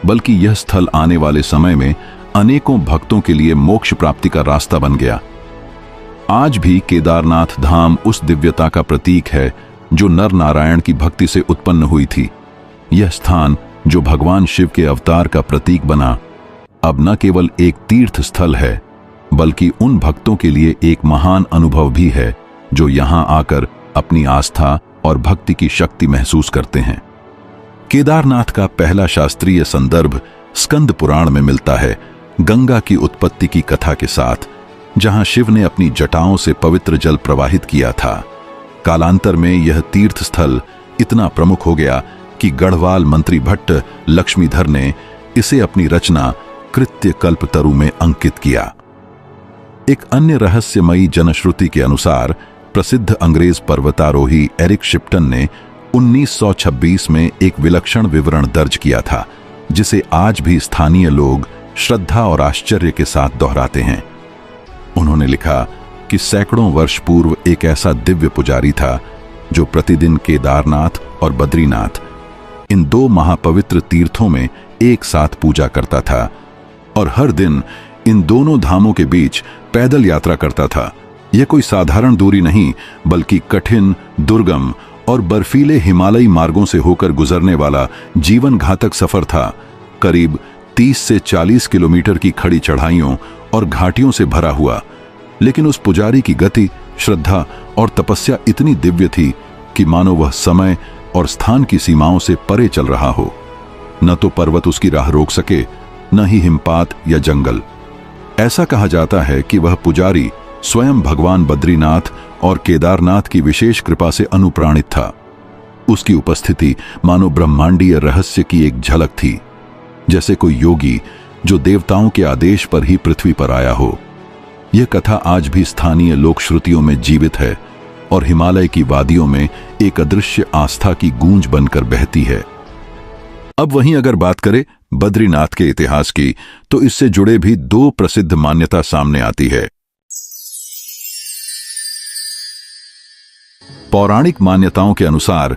बल्कि यह स्थल आने वाले समय में अनेकों भक्तों के लिए मोक्ष प्राप्ति का रास्ता बन गया। आज भी केदारनाथ धाम उस दिव्यता का प्रतीक है जो नर नारायण की भक्ति से उत्पन्न हुई थी। यह स्थान जो भगवान शिव के अवतार का प्रतीक बना, अब न केवल एक तीर्थ स्थल है, बल्कि उन भक्तों के लिए एक महान अनुभव भी है जो यहां आकर अपनी आस्था और भक्ति की शक्ति महसूस करते हैं। केदारनाथ का पहला शास्त्रीय संदर्भ स्कंद पुराण में मिलता है, गंगा की उत्पत्ति की कथा के साथ, जहां शिव ने अपनी जटाओं से पवित्र जल प्रवाहित किया था। कालांतर में यह तीर्थ स्थल इतना प्रमुख हो गया कि गढ़वाल मंत्री भट्ट लक्ष्मीधर ने इसे अपनी रचना कृत्य कल्पतरु में अंकित किया। एक अन्य रहस्यमयी जनश्रुति के अनुसार प्रसिद्ध अंग्रेज पर्वतारोही एरिक शिप्टन ने 1926 में एक विलक्षण विवरण दर्ज किया था, जिसे आज भी स्थानीय लोग श्रद्धा और आश्चर्य के साथ दोहराते हैं। उन्होंने लिखा कि सैकड़ों वर्ष पूर्व एक ऐसा दिव्य पुजारी था जो प्रतिदिन केदारनाथ और बद्रीनाथ, इन दो महापवित्र तीर्थों में एक साथ पूजा करता था और हर दिन इन दोनों धामों के बीच पैदल यात्रा करता था। यह कोई साधारण दूरी नहीं, बल्कि कठिन, दुर्गम और बर्फीले हिमालयी मार्गों से होकर गुजरने वाला जीवन घातक सफर था। करीब 30 से 40 किलोमीटर की खड़ी चढ़ाइयों और घाटियों से भरा हुआ, लेकिन उस पुजारी की गति, श्रद्धा और तपस्या इतनी दिव्य थी कि मानो वह समय और स्थान की सीमाओं से परे चल रहा हो। न तो पर्वत उसकी राह रोक सके, न ही हिमपात या जंगल। ऐसा कहा जाता है कि वह पुजारी स्वयं भगवान बद्रीनाथ और केदारनाथ की विशेष कृपा से अनुप्राणित था। उसकी उपस्थिति मानो ब्रह्मांडीय रहस्य की एक झलक थी, जैसे कोई योगी जो देवताओं के आदेश पर ही पृथ्वी पर आया हो। यह कथा आज भी स्थानीय लोक श्रुतियों में जीवित है और हिमालय की वादियों में एक अदृश्य आस्था की गूंज बनकर बहती है। अब वहीं अगर बात करें बद्रीनाथ के इतिहास की, तो इससे जुड़े भी दो प्रसिद्ध मान्यता सामने आती है। पौराणिक मान्यताओं के अनुसार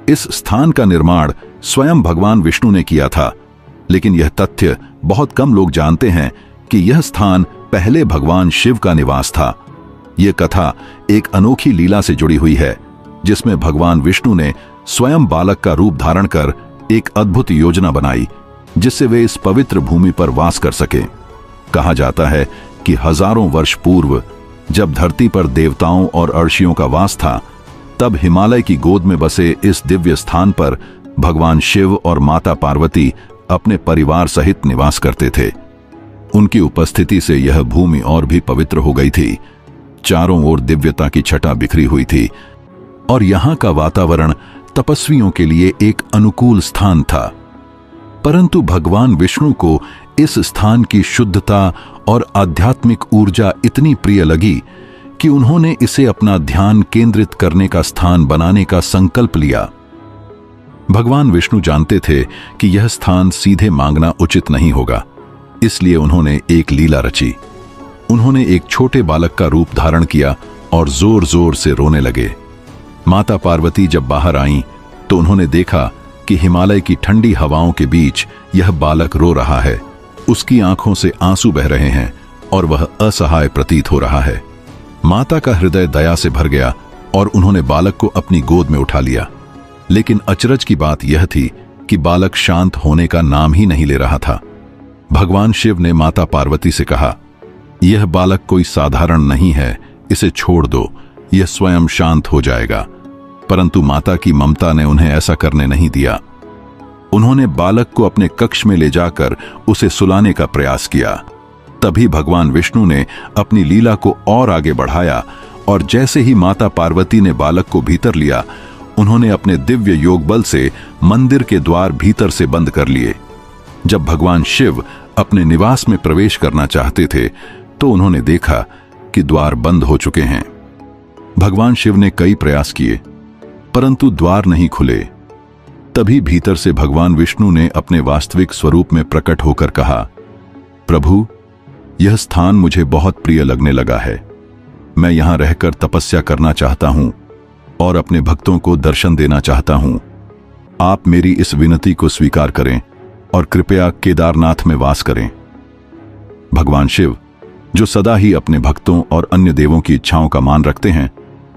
इस स्थान का निर्माण स्वयं भगवान विष्णु ने किया था, लेकिन यह तथ्य बहुत कम लोग जानते हैं कि यह स्थान पहले भगवान शिव का निवास था। यह कथा एक अनोखी लीला से जुड़ी हुई है, जिसमें भगवान विष्णु ने स्वयं बालक का रूप धारण कर एक अद्भुत योजना बनाई, जिससे वे इस पवित्र भूमि पर वास कर सके। कहा जाता है कि हजारों वर्ष पूर्व जब धरती पर देवताओं और अर्षियों का वास था, तब हिमालय की गोद में बसे इस दिव्य स्थान पर भगवान शिव और माता पार्वती अपने परिवार सहित निवास करते थे। उनकी उपस्थिति से यह भूमि और भी पवित्र हो गई थी। चारों ओर दिव्यता की छटा बिखरी हुई थी और यहाँ का वातावरण तपस्वियों के लिए एक अनुकूल स्थान था। परंतु भगवान विष्णु को इस स्थान की शुद्धता और आध्यात्मिक ऊर्जा इतनी प्रिय लगी कि उन्होंने इसे अपना ध्यान केंद्रित करने का स्थान बनाने का संकल्प लिया। भगवान विष्णु जानते थे कि यह स्थान सीधे मांगना उचित नहीं होगा, इसलिए उन्होंने एक लीला रची। उन्होंने एक छोटे बालक का रूप धारण किया और जोर जोर से रोने लगे। माता पार्वती जब बाहर आईं, तो उन्होंने देखा कि हिमालय की ठंडी हवाओं के बीच यह बालक रो रहा है। उसकी आंखों से आंसू बह रहे हैं और वह असहाय प्रतीत हो रहा है। माता का हृदय दया से भर गया और उन्होंने बालक को अपनी गोद में उठा लिया। लेकिन अचरज की बात यह थी कि बालक शांत होने का नाम ही नहीं ले रहा था। भगवान शिव ने माता पार्वती से कहा, यह बालक कोई साधारण नहीं है, इसे छोड़ दो, यह स्वयं शांत हो जाएगा। परंतु माता की ममता ने उन्हें ऐसा करने नहीं दिया। उन्होंने बालक को अपने कक्ष में ले जाकर उसे सुलाने का प्रयास किया। तभी भगवान विष्णु ने अपनी लीला को और आगे बढ़ाया और जैसे ही माता पार्वती ने बालक को भीतर लिया, उन्होंने अपने दिव्य योग बल से मंदिर के द्वार भीतर से बंद कर लिए। जब भगवान शिव अपने निवास में प्रवेश करना चाहते थे तो उन्होंने देखा कि द्वार बंद हो चुके हैं। भगवान शिव ने कई प्रयास किए परंतु द्वार नहीं खुले। तभी भीतर से भगवान विष्णु ने अपने वास्तविक स्वरूप में प्रकट होकर कहा, प्रभु, यह स्थान मुझे बहुत प्रिय लगने लगा है। मैं यहां रहकर तपस्या करना चाहता हूं और अपने भक्तों को दर्शन देना चाहता हूं। आप मेरी इस विनती को स्वीकार करें और कृपया केदारनाथ में वास करें। भगवान शिव, जो सदा ही अपने भक्तों और अन्य देवों की इच्छाओं का मान रखते हैं,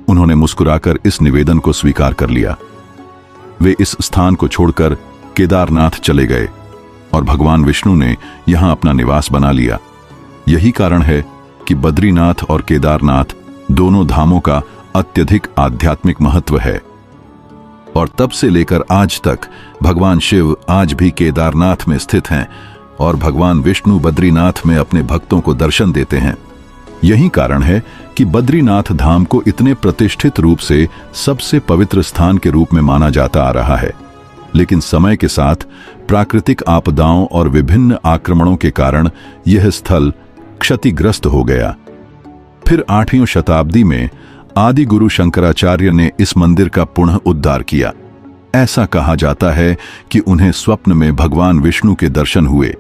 उन्होंने मुस्कुराकर इस निवेदन को स्वीकार कर लिया। वे इस स्थान को छोड़कर केदारनाथ चले गए और भगवान विष्णु ने यहां अपना निवास बना लिया। यही कारण है कि बद्रीनाथ और केदारनाथ दोनों धामों का अत्यधिक आध्यात्मिक महत्व है और तब से लेकर आज तक भगवान शिव आज भी केदारनाथ में स्थित हैं और भगवान विष्णु बद्रीनाथ में अपने भक्तों को दर्शन देते हैं। यही कारण है कि बद्रीनाथ धाम को इतने प्रतिष्ठित रूप से सबसे पवित्र स्थान के रूप में माना जाता आ रहा है। लेकिन समय के साथ प्राकृतिक आपदाओं और विभिन्न आक्रमणों के कारण यह स्थल क्षतिग्रस्त हो गया। फिर 8वीं शताब्दी में आदि गुरु शंकराचार्य ने इस मंदिर का पुनः उद्धार किया। ऐसा कहा जाता है कि उन्हें स्वप्न में भगवान विष्णु के दर्शन हुए,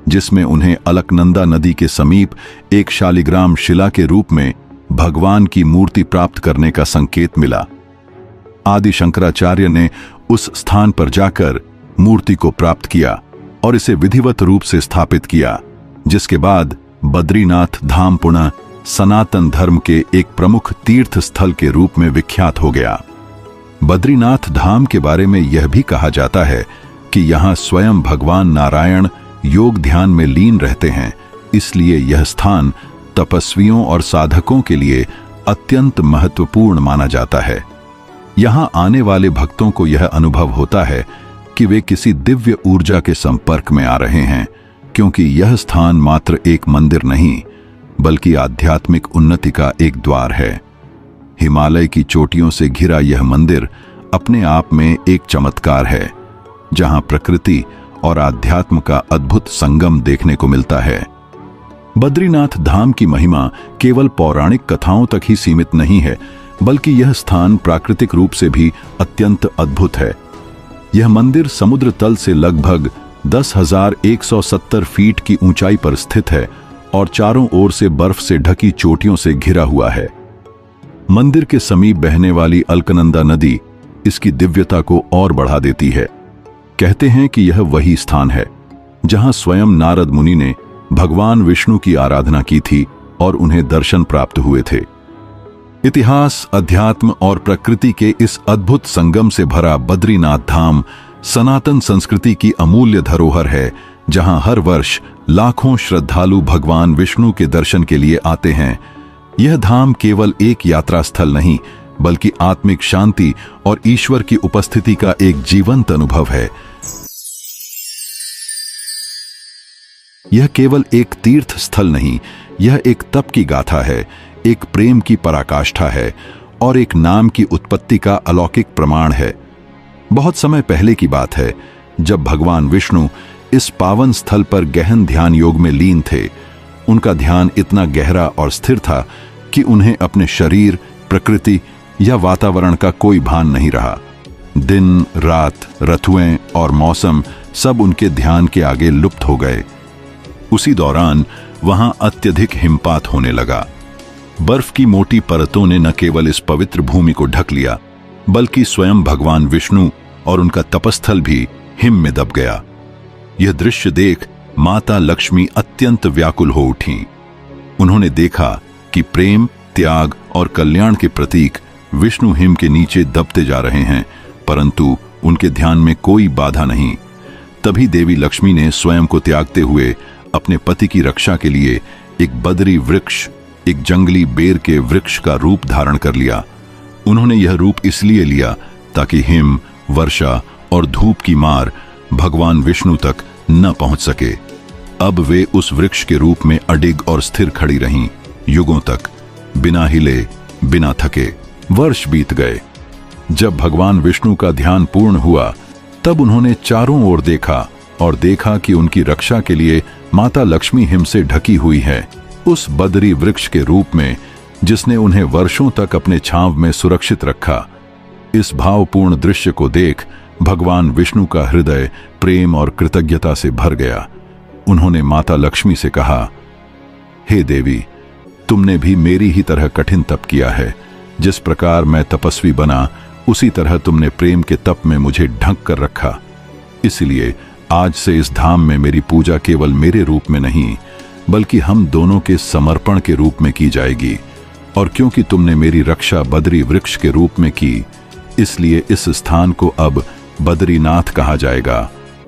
जिसमें उन्हें अलकनंदा नदी के समीप एक शालिग्राम शिला के रूप में भगवान की मूर्ति प्राप्त करने का संकेत मिला। आदि शंकराचार्य ने उस स्थान पर जाकर मूर्ति को प्राप्त किया और इसे विधिवत रूप से स्थापित किया, जिसके बाद बद्रीनाथ धाम पुनः सनातन धर्म के एक प्रमुख तीर्थ स्थल के रूप में विख्यात हो गया। बद्रीनाथ धाम के बारे में यह भी कहा जाता है कि यहाँ स्वयं भगवान नारायण योग ध्यान में लीन रहते हैं, इसलिए यह स्थान तपस्वियों और साधकों के लिए अत्यंत महत्वपूर्ण माना जाता है। यहाँ आने वाले भक्तों को यह अनुभव होता है कि वे किसी दिव्य ऊर्जा के संपर्क में आ रहे हैं, क्योंकि यह स्थान मात्र एक मंदिर नहीं बल्कि आध्यात्मिक उन्नति का एक द्वार है। हिमालय की चोटियों से घिरा यह मंदिर अपने आप में एक चमत्कार है, जहां प्रकृति और आध्यात्म का अद्भुत संगम देखने को मिलता है। बद्रीनाथ धाम की महिमा केवल पौराणिक कथाओं तक ही सीमित नहीं है, बल्कि यह स्थान प्राकृतिक रूप से भी अत्यंत अद्भुत है। यह मंदिर समुद्र तल से लगभग 10,170 फीट की ऊंचाई पर स्थित है और चारों ओर से बर्फ से ढकी चोटियों से घिरा हुआ है। मंदिर के समीप बहने वाली अलकनंदा नदी इसकी दिव्यता को और बढ़ा देती है। कहते हैं कि यह वही स्थान है जहां स्वयं नारद मुनि ने भगवान विष्णु की आराधना की थी और उन्हें दर्शन प्राप्त हुए थे। इतिहास, अध्यात्म और प्रकृति के इस अद्भुत संगम से भरा बद्रीनाथ धाम सनातन संस्कृति की अमूल्य धरोहर है, जहां हर वर्ष लाखों श्रद्धालु भगवान विष्णु के दर्शन के लिए आते हैं। यह धाम केवल एक यात्रा स्थल नहीं बल्कि आत्मिक शांति और ईश्वर की उपस्थिति का एक जीवंत अनुभव है। यह केवल एक तीर्थ स्थल नहीं, यह एक तप की गाथा है, एक प्रेम की पराकाष्ठा है और एक नाम की उत्पत्ति का अलौकिक प्रमाण है। बहुत समय पहले की बात है, जब भगवान विष्णु इस पावन स्थल पर गहन ध्यान योग में लीन थे। उनका ध्यान इतना गहरा और स्थिर था कि उन्हें अपने शरीर, प्रकृति या वातावरण का कोई भान नहीं रहा। दिन, रात, ऋतुएं और मौसम सब उनके ध्यान के आगे लुप्त हो गए। उसी दौरान वहां अत्यधिक हिमपात होने लगा। बर्फ की मोटी परतों ने न केवल इस पवित्र भूमि को ढक लिया, बल्कि स्वयं भगवान विष्णु और उनका तपस्थल भी हिम में दब गया। यह दृश्य देख माता लक्ष्मी अत्यंत व्याकुल हो उठी। उन्होंने देखा कि प्रेम, त्याग और कल्याण के प्रतीक विष्णु हिम के नीचे दबते जा रहे हैं, परंतु उनके ध्यान में कोई बाधा नहीं। तभी देवी लक्ष्मी ने स्वयं को त्यागते हुए अपने पति की रक्षा के लिए एक बदरी वृक्ष, एक जंगली बेर के वृक्ष का रूप धारण कर लिया। उन्होंने यह रूप इसलिए लिया ताकि हिम, वर्षा और धूप की मार भगवान विष्णु तक न पहुंच सके। अब वे उस वृक्ष के रूप में अडिग और स्थिर खड़ी रहीं, युगों तक, बिना हिले, बिना थके। वर्ष बीत गए। जब भगवान विष्णु का ध्यान पूर्ण हुआ, तब उन्होंने चारों ओर देखा और देखा कि उनकी रक्षा के लिए माता लक्ष्मी हिम से ढकी हुई है, उस बदरी वृक्ष के रूप में जिसने उन्हें वर्षों तक अपने छांव में सुरक्षित रखा। इस भावपूर्ण दृश्य को देख भगवान विष्णु का हृदय प्रेम और कृतज्ञता से भर गया। उन्होंने माता लक्ष्मी से कहा, हे देवी, तुमने भी मेरी ही तरह कठिन तप किया है। जिस प्रकार मैं तपस्वी बना, उसी तरह तुमने प्रेम के तप में मुझे ढंक कर रखा। इसलिए आज से इस धाम में मेरी पूजा केवल मेरे रूप में नहीं, बल्कि हम दोनों के समर्पण के रूप में की जाएगी। और क्योंकि तुमने मेरी रक्षा बदरी वृक्ष के रूप में की, इसलिए इस स्थान को अब बदरीनाथ कहा जाएगा,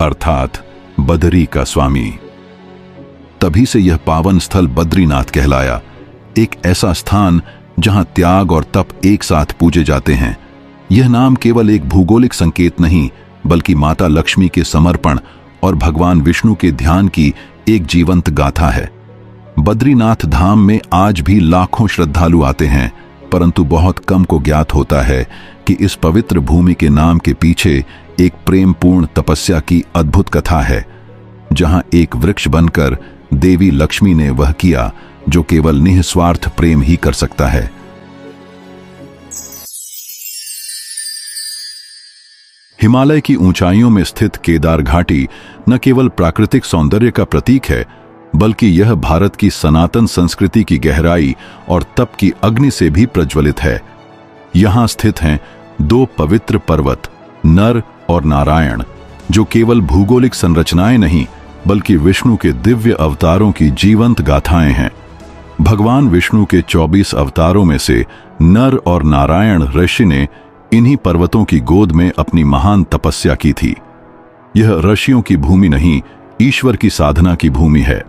अर्थात बदरी का स्वामी। तभी से यह पावन स्थल बद्रीनाथ कहलाया, एक ऐसा स्थान जहां त्याग और तप एक साथ पूजे जाते हैं। यह नाम केवल एक भौगोलिक संकेत नहीं, बल्कि माता लक्ष्मी के समर्पण और भगवान विष्णु के ध्यान की एक जीवंत गाथा है। बद्रीनाथ धाम में आज भी लाखों श्रद्धालु आते हैं, परंतु बहुत कम को ज्ञात होता है कि इस पवित्र भूमि के नाम के पीछे एक प्रेमपूर्ण तपस्या की अद्भुत कथा है, जहां एक वृक्ष बनकर देवी लक्ष्मी ने वह किया जो केवल निस्वार्थ प्रेम ही कर सकता है। हिमालय की ऊंचाइयों में स्थित केदार घाटी न केवल प्राकृतिक सौंदर्य का प्रतीक है, बल्कि यह भारत की सनातन संस्कृति की गहराई और तप की अग्नि से भी प्रज्वलित है। यहां स्थित हैं दो पवित्र पर्वत, नर और नारायण, जो केवल भौगोलिक संरचनाएं नहीं, बल्कि विष्णु के दिव्य अवतारों की जीवंत गाथाएं हैं। भगवान विष्णु के 24 अवतारों में से नर और नारायण ऋषि ने इन्हीं पर्वतों की गोद में अपनी महान तपस्या की थी। यह ऋषियों की भूमि नहीं, ईश्वर की साधना की भूमि है।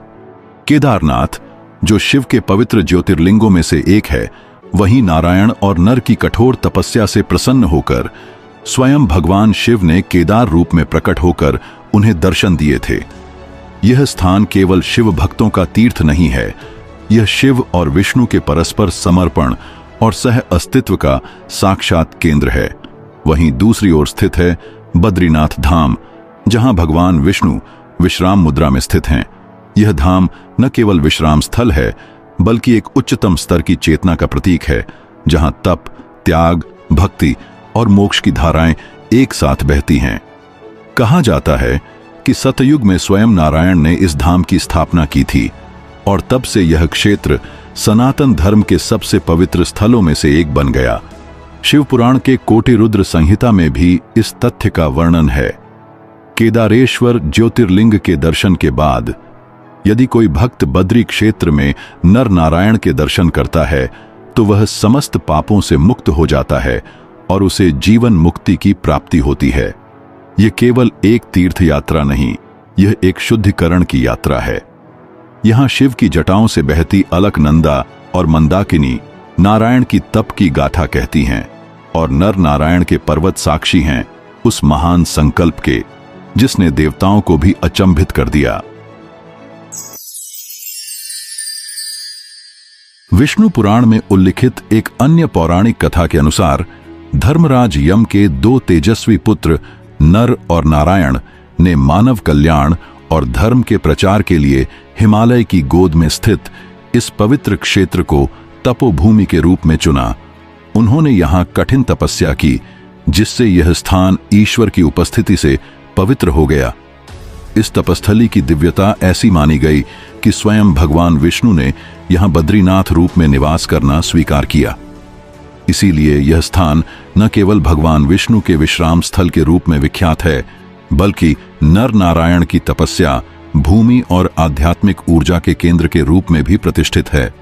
केदारनाथ, जो शिव के पवित्र ज्योतिर्लिंगों में से एक है, वहीं नारायण और नर की कठोर तपस्या से प्रसन्न होकर स्वयं भगवान शिव ने केदार रूप में प्रकट होकर उन्हें दर्शन दिए थे। यह स्थान केवल शिव भक्तों का तीर्थ नहीं है, यह शिव और विष्णु के परस्पर समर्पण और सह अस्तित्व का साक्षात केंद्र है। वहीं दूसरी ओर स्थित है बद्रीनाथ धाम, जहां भगवान विष्णु विश्राम मुद्रा में स्थित हैं। यह धाम न केवल विश्राम स्थल है, बल्कि एक उच्चतम स्तर की चेतना का प्रतीक है, जहां तप, त्याग, भक्ति और मोक्ष की धाराएं एक साथ बहती हैं। कहा जाता है कि सतयुग में स्वयं नारायण ने इस धाम की स्थापना की थी और तब से यह क्षेत्र सनातन धर्म के सबसे पवित्र स्थलों में से एक बन गया। शिव पुराण के कोटि रुद्र संहिता में भी इस तथ्य का वर्णन है। केदारेश्वर ज्योतिर्लिंग के दर्शन के बाद यदि कोई भक्त बद्री क्षेत्र में नर नारायण के दर्शन करता है, तो वह समस्त पापों से मुक्त हो जाता है और उसे जीवन मुक्ति की प्राप्ति होती है। यह केवल एक तीर्थ यात्रा नहीं, यह एक शुद्धिकरण की यात्रा है। यहां शिव की जटाओं से बहती अलकनंदा और मंदाकिनी नारायण की तप की गाथा कहती हैं, और नर नारायण के पर्वत साक्षी हैं उस महान संकल्प के जिसने देवताओं को भी अचंभित कर दिया। विष्णु पुराण में उल्लिखित एक अन्य पौराणिक कथा के अनुसार धर्मराज यम के दो तेजस्वी पुत्र नर और नारायण ने मानव कल्याण और धर्म के प्रचार के लिए हिमालय की गोद में स्थित इस पवित्र क्षेत्र को तपोभूमि के रूप में चुना। उन्होंने यहां कठिन तपस्या की, जिससे यह स्थान ईश्वर की उपस्थिति से पवित्र हो गया। इस तपस्थली की दिव्यता ऐसी मानी गई कि स्वयं भगवान विष्णु ने यहां बद्रीनाथ रूप में निवास करना स्वीकार किया। इसीलिए यह स्थान न केवल भगवान विष्णु के विश्राम स्थल के रूप में विख्यात है, बल्कि नर नारायण की तपस्या, भूमि और आध्यात्मिक ऊर्जा के केंद्र के रूप में भी प्रतिष्ठित है।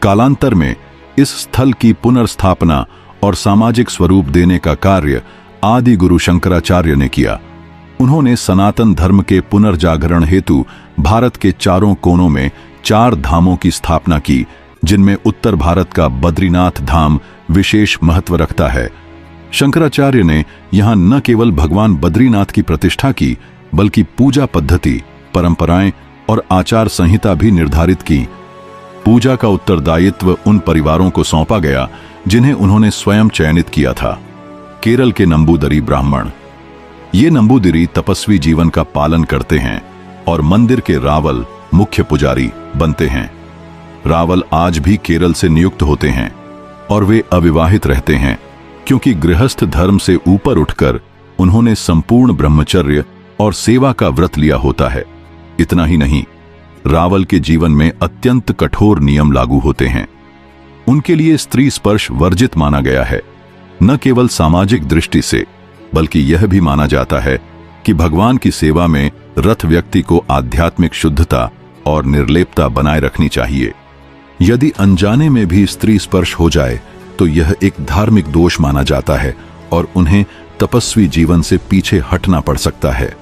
कालांतर में इस स्थल की पुनर्स्थापना और सामाजिक स्वरूप देने का कार्य आदि गुरु शंकराचार्य ने किया। उन्होंने सनातन धर्म के पुनर्जागरण हेतु भारत के चारों कोनों में 4 धामों की स्थापना की, जिनमें उत्तर भारत का बद्रीनाथ धाम विशेष महत्व रखता है। शंकराचार्य ने यहां न केवल भगवान बद्रीनाथ की प्रतिष्ठा की, बल्कि पूजा पद्धति, परंपराएं और आचार संहिता भी निर्धारित की। पूजा का उत्तरदायित्व उन परिवारों को सौंपा गया जिन्हें उन्होंने स्वयं चयनित किया था। केरल के नंबूदरी ब्राह्मण, ये नंबूदिरी तपस्वी जीवन का पालन करते हैं और मंदिर के रावल मुख्य पुजारी बनते हैं। रावल आज भी केरल से नियुक्त होते हैं और वे अविवाहित रहते हैं, क्योंकि गृहस्थ धर्म से ऊपर उठकर उन्होंने संपूर्ण ब्रह्मचर्य और सेवा का व्रत लिया होता है। इतना ही नहीं, रावल के जीवन में अत्यंत कठोर नियम लागू होते हैं। उनके लिए स्त्री स्पर्श वर्जित माना गया है, न केवल सामाजिक दृष्टि से, बल्कि यह भी माना जाता है कि भगवान की सेवा में रत व्यक्ति को आध्यात्मिक शुद्धता और निर्लेपता बनाए रखनी चाहिए। यदि अनजाने में भी स्त्री स्पर्श हो जाए तो यह एक धार्मिक दोष माना जाता है और उन्हें तपस्वी जीवन से पीछे हटना पड़ सकता है।